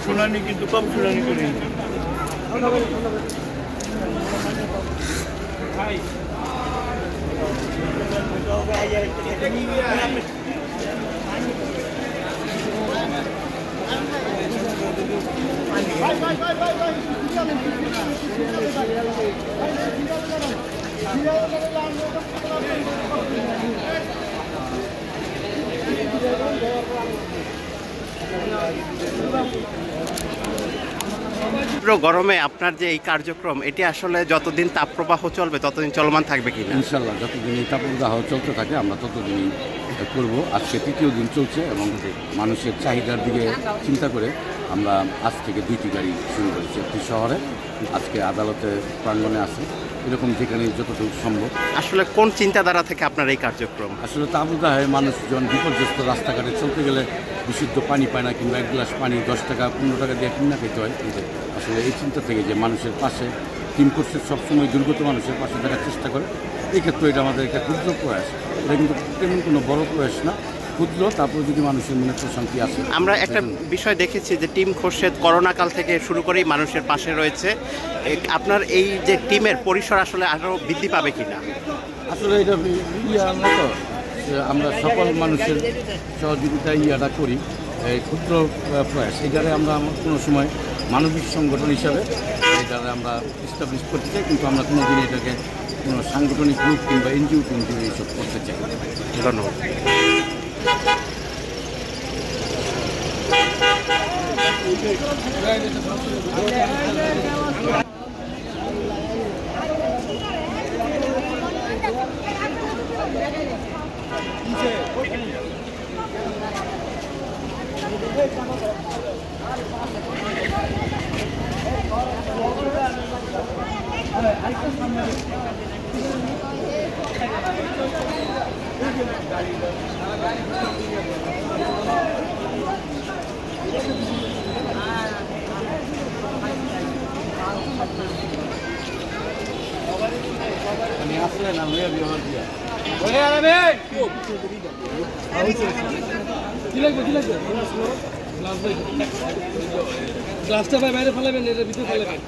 শুনানি কিন্তু কম শুনানি করি গরমে আপনার যে এই কার্যক্রম এটি আসলে যতদিন তাপপ্রবাহ চলবে ততদিন চলমান থাকবে কিনা? ইনশাল্লাহ যতদিন এই তাপপ্রবাহ চলতে থাকে আমরা ততদিনই করব। আজকে তৃতীয় দিন চলছে এবং মানুষের চাহিদার দিকে চিন্তা করে আমরা আজ থেকে 2টি গাড়ি শুরু করেছি। একটি শহরে, আজকে আদালতে প্রাঙ্গণে আছে, এরকম যেখানে যতটুকু সম্ভব। আসলে কোন চিন্তাধারা থেকে আপনার এই কার্যক্রম? আসলে তাপদাহে মানুষজন বিপর্যস্ত, রাস্তাঘাটে চলতে গেলে বিশুদ্ধ পানি পায় না, কিংবা এক গ্লাস পানি 10 টাকা 15 টাকা দিয়ে কিনা খেতে হয়। কিন্তু আসলে এই চিন্তা থেকে যে মানুষের পাশে টিম কোর্সের সবসময় দুর্গত মানুষের পাশে থাকার চেষ্টা করে, এই ক্ষেত্রে এটা আমাদের একটা ক্ষুদ্র প্রয়াস। এটা কিন্তু তেমন কোনো বড় প্রয়াস না, ক্ষুদ্র, তারপরে যদি মানুষের মনে প্রশান্তি আসে। আমরা একটা বিষয় দেখেছি যে টিম খোরশেদ করোনাকাল থেকে শুরু করেই মানুষের পাশে রয়েছে। আপনার এই যে টিমের পরিসর আসলে আরও বৃদ্ধি পাবে কিনা? আসলে এটা আমরা তো আমরা সকল মানুষের সহযোগিতায় ইয়াটা করি, এই ক্ষুদ্র প্রয়াস। এইটারে আমরা কোনো সময় মানবিক সংগঠন হিসাবে এইটারে আমরা এস্টাবলিশ করতে চাই, কিন্তু আমরা কোনো দিন এটাকে কোনো সাংগঠনিক গ্রুপ কিংবা এনজিও টিনজিও এইসব করতে চাই। ধন্যবাদ। গ্লাসটা ভাই বাইরে ফেলাবেন, এটার ভিতরে ফেলাবেন।